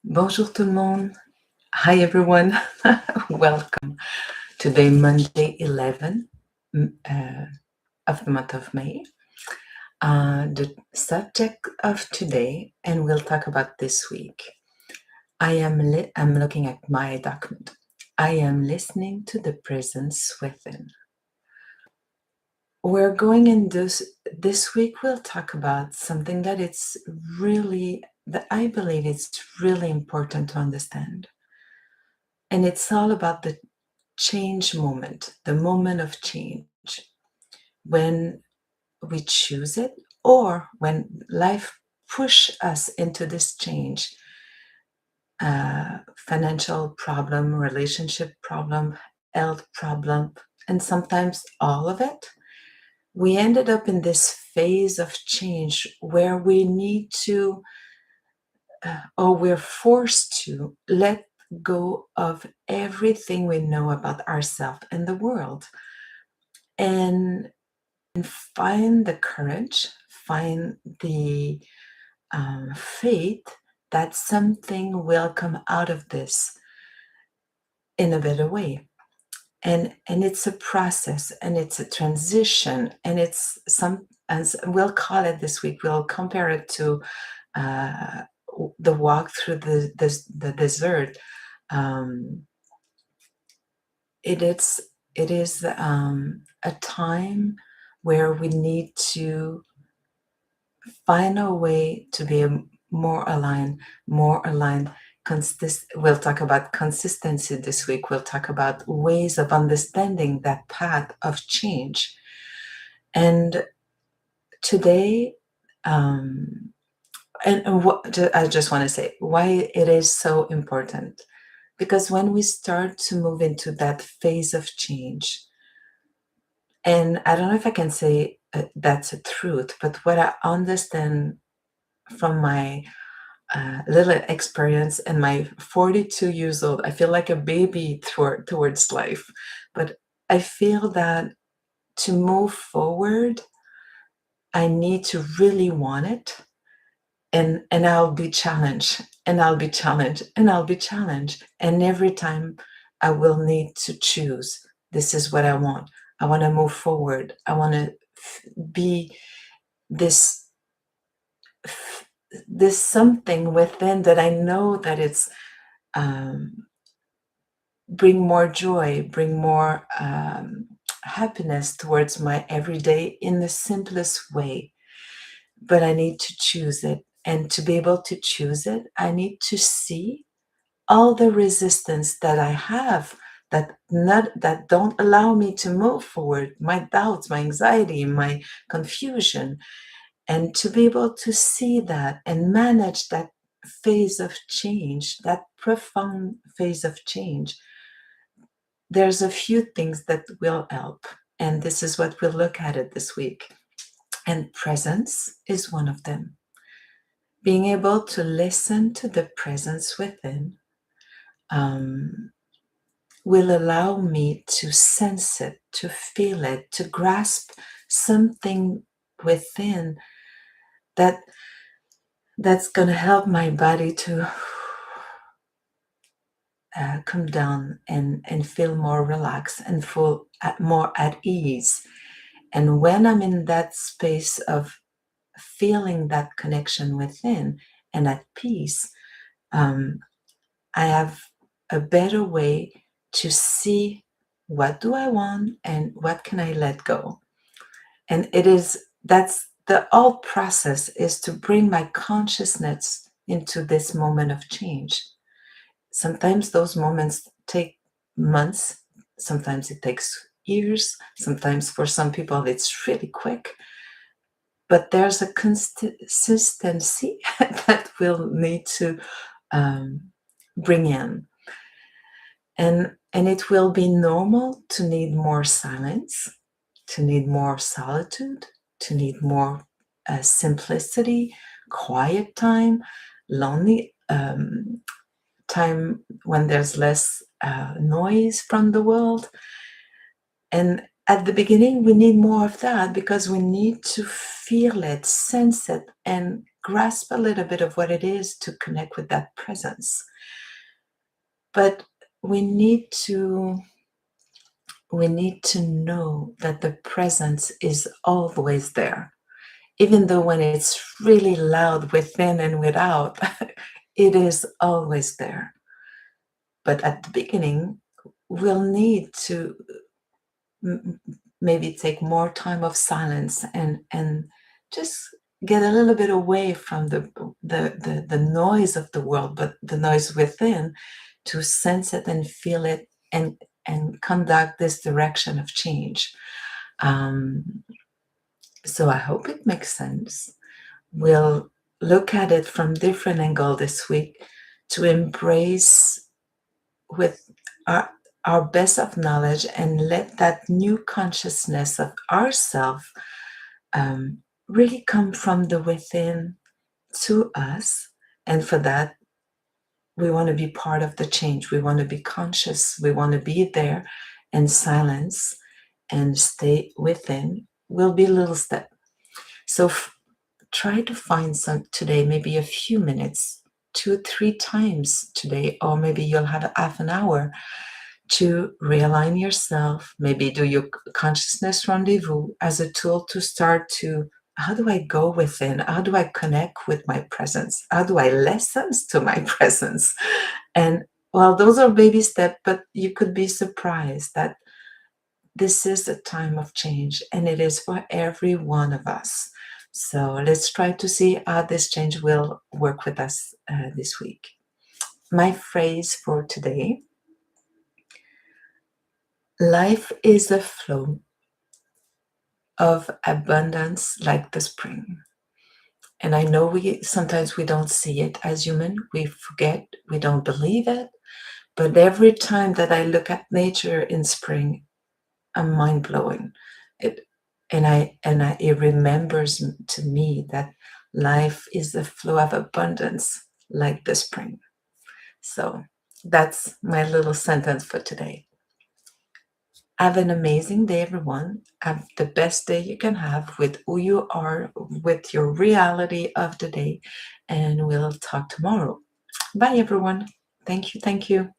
Bonjour tout le monde. Hi everyone. Welcome. Today, Monday 11 of the month of May. The subject of today, and we'll talk about this week. I'm looking at my document. I am listening to the presence within. We're going in this week. We'll talk about something that I believe it's really important to understand. And it's all about the change moment, the moment of change, when we choose it or when life push us into this change, financial problem, relationship problem, health problem, and sometimes all of it. We ended up in this phase of change where we need to, or we're forced to let go of everything we know about ourselves and the world and find the courage, find the faith that something will come out of this in a better way. And it's a process, and it's a transition, and it's as we'll call it this week, we'll compare it to the walk through the desert. It is a time where we need to find a way to be more aligned. We'll talk about consistency this week. We'll talk about ways of understanding that path of change. And today, I just want to say why it is so important. Because when we start to move into that phase of change, and I don't know if I can say that's a truth, but what I understand from my little experience and my 42 years old, I feel like a baby towards life. But I feel that to move forward, I need to really want it. And I'll be challenged, and I'll be challenged, and I'll be challenged. And every time I will need to choose, this is what I want. I want to move forward. I want to be this something within that I know that it's bring more joy, bring more happiness towards my everyday in the simplest way. But I need to choose it. And to be able to choose it, I need to see all the resistance that I have that don't allow me to move forward, my doubts, my anxiety, my confusion. And to be able to see that and manage that phase of change, that profound phase of change, there's a few things that will help. And this is what we'll look at it this week. And presence is one of them. Being able to listen to the presence within will allow me to sense it, to feel it, to grasp something within that's going to help my body to come down and feel more relaxed and feel more at ease. And when I'm in that space of feeling that connection within and at peace, I have a better way to see what do I want and what can I let go. And that's the whole process, is to bring my consciousness into this moment of change. Sometimes those moments take months, sometimes it takes years, sometimes for some people it's really quick. But there's a consistency that we'll need to bring in. And it will be normal to need more silence, to need more solitude, to need more simplicity, quiet time, lonely time when there's less noise from the world. And at the beginning, we need more of that because we need to feel it, sense it, and grasp a little bit of what it is to connect with that presence. But we need to we need to know that the presence is always there. Even though when it's really loud within and without, it is always there. But at the beginning, we'll need to maybe take more time of silence and just get a little bit away from the noise of the world, but the noise within, to sense it and feel it and conduct this direction of change. Um, so I hope it makes sense. We'll look at it from different angle this week to embrace with our, our best of knowledge and let that new consciousness of ourself um, really come from the within to us. And for that, we want to be part of the change. We want to be conscious. We want to be there and silence and stay within will be a little step. So try to find some today, maybe a few minutes, 2 or 3 times today, or maybe you'll have a half an hour to realign yourself, maybe do your consciousness rendezvous as a tool to start to, how do I go within? How do I connect with my presence? How do I listen to my presence? And well, those are baby steps, but you could be surprised that this is a time of change and it is for every one of us. So let's try to see how this change will work with us this week. My phrase for today: life is a flow of abundance like the spring. And I know we sometimes we don't see it as human. We forget, we don't believe it. But every time that I look at nature in spring, I'm mind blowing. It it remembers to me that life is a flow of abundance like the spring. So that's my little sentence for today. Have an amazing day, everyone. Have the best day you can have with who you are, with your reality of the day, and we'll talk tomorrow. Bye, everyone. Thank you. Thank you.